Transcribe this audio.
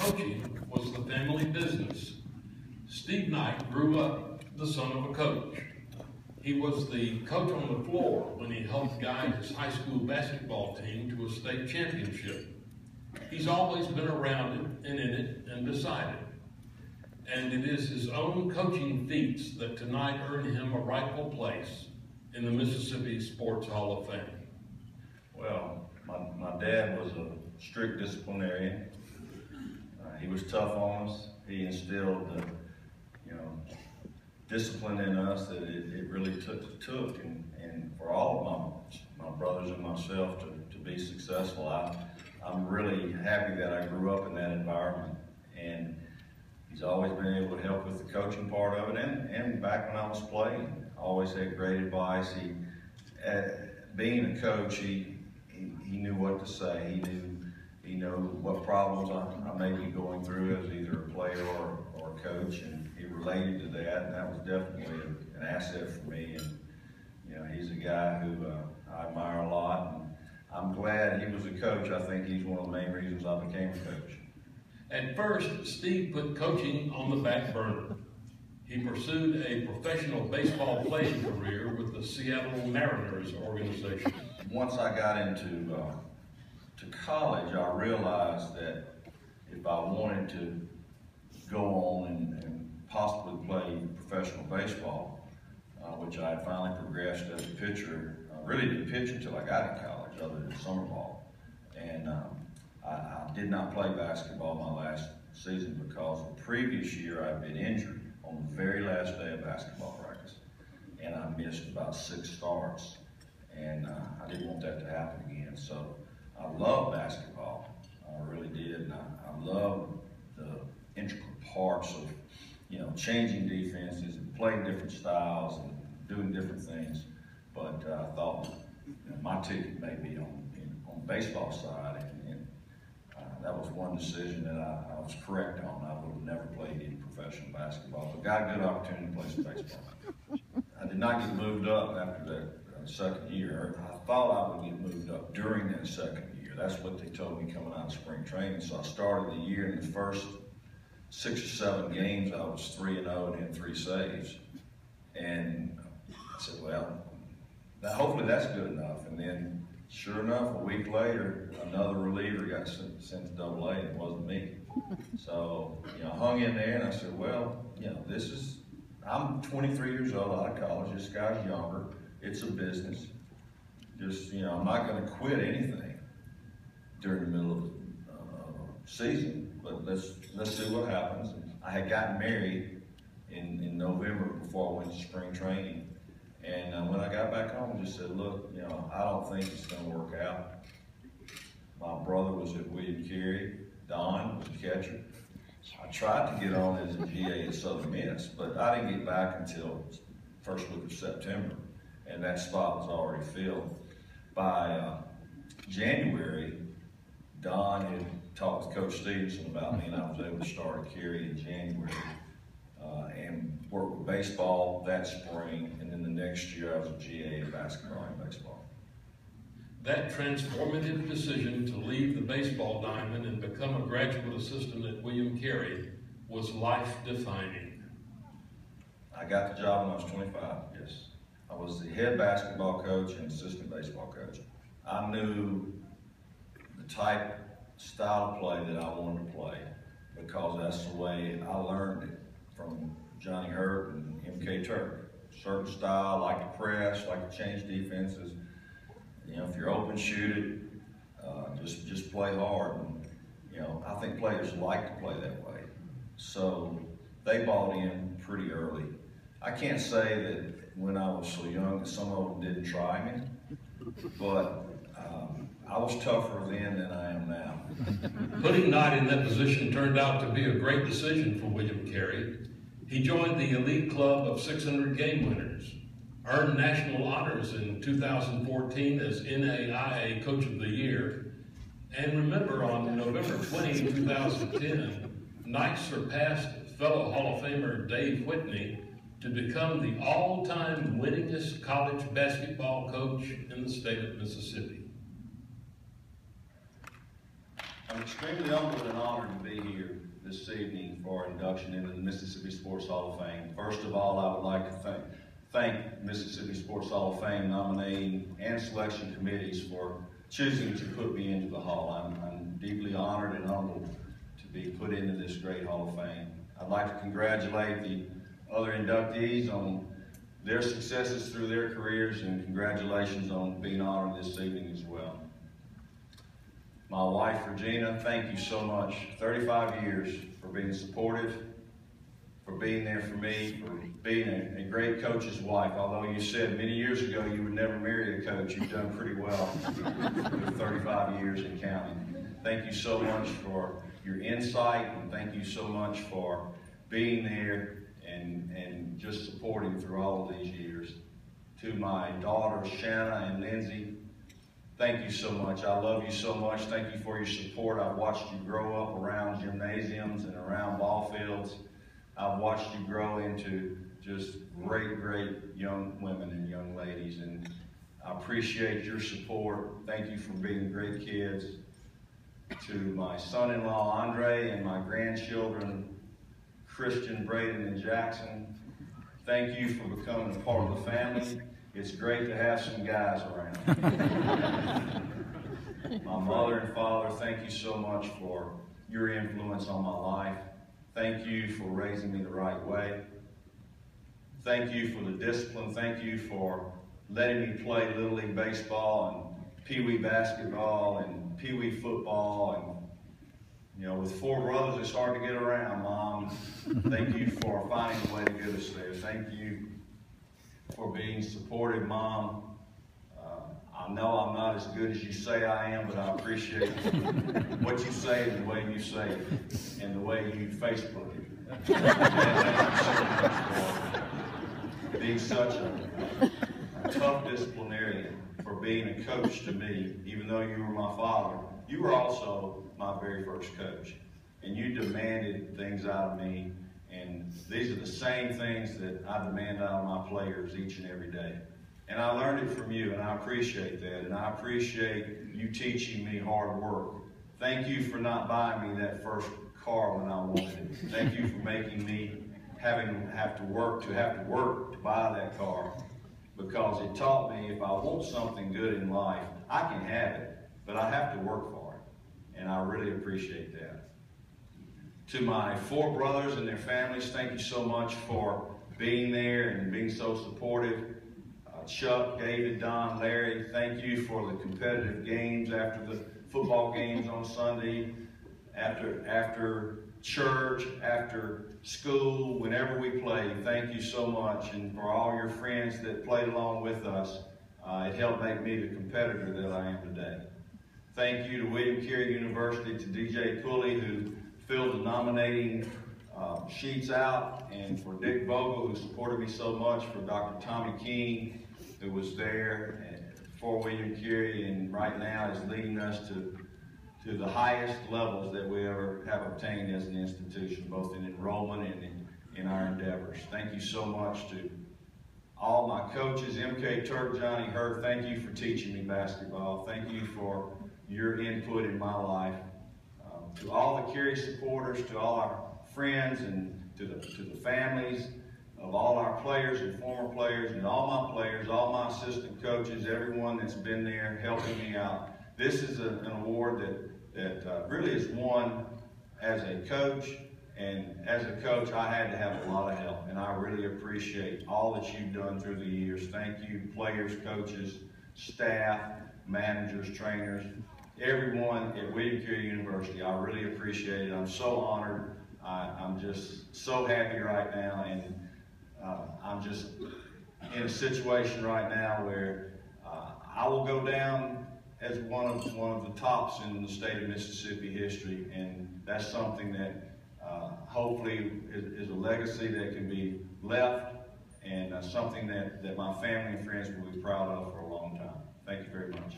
coaching was the family business. Steve Knight grew up the son of a coach. He was the coach on the floor when he helped guide his high school basketball team to a state championship. He's always been around it and in it and beside it. And it is his own coaching feats that tonight earn him a rightful place in the Mississippi Sports Hall of Fame. Well, my dad was a strict disciplinarian. He was tough on us. He instilled the, discipline in us that it really took. And for all of my brothers and myself to be successful, I'm really happy that I grew up in that environment. And he's always been able to help with the coaching part of it. And back when I was playing, I always had great advice. Being a coach, he knew what to say. He knew what problems I may be going through as either a player or a coach, and he related to that, and that was definitely an asset for me. And he's a guy who I admire a lot, and I'm glad he was a coach. I think he's one of the main reasons I became a coach. At first, Steve put coaching on the back burner. He pursued a professional baseball playing career with the Seattle Mariners organization. Once I got into to college, I realized that if I wanted to go on and possibly play professional baseball, which I had finally progressed as a pitcher, I really didn't pitch until I got in college, other than summer ball. And I did not play basketball my last season because the previous year I'd been injured on the very last day of basketball practice. And I missed about 6 starts. And I didn't want that to happen again. So I love basketball. I really did. And I love the intricate parts of, changing defenses and playing different styles and doing different things. But I thought my ticket may be on the baseball side. And that was one decision that I was correct on. I would have never played any professional basketball, but got a good opportunity to play some baseball. I did not get moved up after that second year. I thought I would get moved up during that second year. That's what they told me coming out of spring training. So I started the year, in the first 6 or 7 games, I was 3-0 and had 3 saves. And I said, well, hopefully that's good enough. And then, sure enough, a week later, another reliever got sent to AA, and it wasn't me. So, I hung in there, and I said, well, I'm 23 years old, out of college. This guy's younger. It's a business. Just, I'm not going to quit anything during the middle of the season, but let's see what happens. And I had gotten married in November before I went to spring training. And when I got back home, I just said, look, I don't think it's going to work out. My brother was at William Carey. Don was a catcher. I tried to get on as a GA at Southern Miss, but I didn't get back until first week of September, and that spot was already filled. By January, Don had talked to Coach Stevenson about me, and I was able to start at Carey in January and work with baseball that spring, and then the next year I was a GA in basketball and baseball. That transformative decision to leave the baseball diamond and become a graduate assistant at William Carey was life-defining. I got the job when I was 25, yes. I was the head basketball coach and assistant baseball coach. I knew the type, style of play that I wanted to play because that's the way I learned it from Johnny Hurt and M.K. Turk. Certain style, like to press, like to change defenses. If you're open, shoot it. Just play hard. And, I think players like to play that way. So they bought in pretty early. I can't say that when I was so young that some of them didn't try me, but I was tougher then than I am now. Putting Knight in that position turned out to be a great decision for William Carey. He joined the elite club of 600 game winners, earned national honors in 2014 as NAIA Coach of the Year, and remember on November 20, 2010, Knight surpassed fellow Hall of Famer Dave Whitney to become the all-time winningest college basketball coach in the state of Mississippi. I'm extremely humbled and honored to be here this evening for induction into the Mississippi Sports Hall of Fame. First of all, I would like to thank Mississippi Sports Hall of Fame nominating and selection committees for choosing to put me into the Hall. I'm deeply honored and humbled to be put into this great Hall of Fame. I'd like to congratulate the other inductees on their successes through their careers, and congratulations on being honored this evening as well. My wife, Regina, thank you so much. 35 years for being supportive, for being there for me, for being a great coach's wife. Although you said many years ago you would never marry a coach, you've done pretty well with 35 years and counting. Thank you so much for your insight, and thank you so much for being there and just supporting through all of these years. To my daughters, Shanna and Lindsay, thank you so much. I love you so much. Thank you for your support. I've watched you grow up around gymnasiums and around ball fields. I've watched you grow into just great, great young women and young ladies, and I appreciate your support. Thank you for being great kids. To my son-in-law, Andre, and my grandchildren, Christian, Braden, and Jackson, thank you for becoming a part of the family. It's great to have some guys around. My mother and father, thank you so much for your influence on my life. Thank you for raising me the right way. Thank you for the discipline. Thank you for letting me play Little League Baseball and Pee Wee basketball and Pee Wee football. And you know, with 4 brothers, it's hard to get around, Mom. Thank you for finding a way to get us there. Thank you for being supportive, Mom. I know I'm not as good as you say I am, but I appreciate what you say and the way you say it and the way you Facebook it. Thank you so much for being such a tough disciplinarian, for being a coach to me. Even though you were my father, you were also my very first coach. And you demanded things out of me, and these are the same things that I demand out of my players each and every day. And I learned it from you, and I appreciate that. And I appreciate you teaching me hard work. Thank you for not buying me that first car when I wanted it. Thank you for making me have to work to buy that car, because it taught me if I want something good in life, I can have it, but I have to work for it. And I really appreciate that. To my 4 brothers and their families, thank you so much for being there and being so supportive. Chuck, David, Don, Larry, thank you for the competitive games after the football games on Sunday, after church, after school, whenever we play. Thank you so much. And for all your friends that played along with us, it helped make me the competitor that I am today. Thank you to William Carey University, to DJ Cooley, who filled the nominating sheets out, and for Dick Vogel, who supported me so much, for Dr. Tommy King, who was there for William Carey and right now is leading us to the highest levels that we ever have obtained as an institution, both in enrollment and in our endeavors. Thank you so much to all my coaches, MK Turk, Johnny Hurt. Thank you for teaching me basketball. Thank you for your input in my life. To all the Carey supporters, to all our friends, and to the families of all our players and former players, and all my players, all my assistant coaches, everyone that's been there helping me out. This is an award that really is won as a coach, and as a coach I had to have a lot of help, and I really appreciate all that you've done through the years. Thank you, players, coaches, staff, managers, trainers, everyone at William Carey University. I really appreciate it. I'm so honored. I'm just so happy right now, and I'm just in a situation right now where I will go down as one of the tops in the state of Mississippi history, and that's something that hopefully is a legacy that can be left, and something that my family and friends will be proud of for a long time. Thank you very much.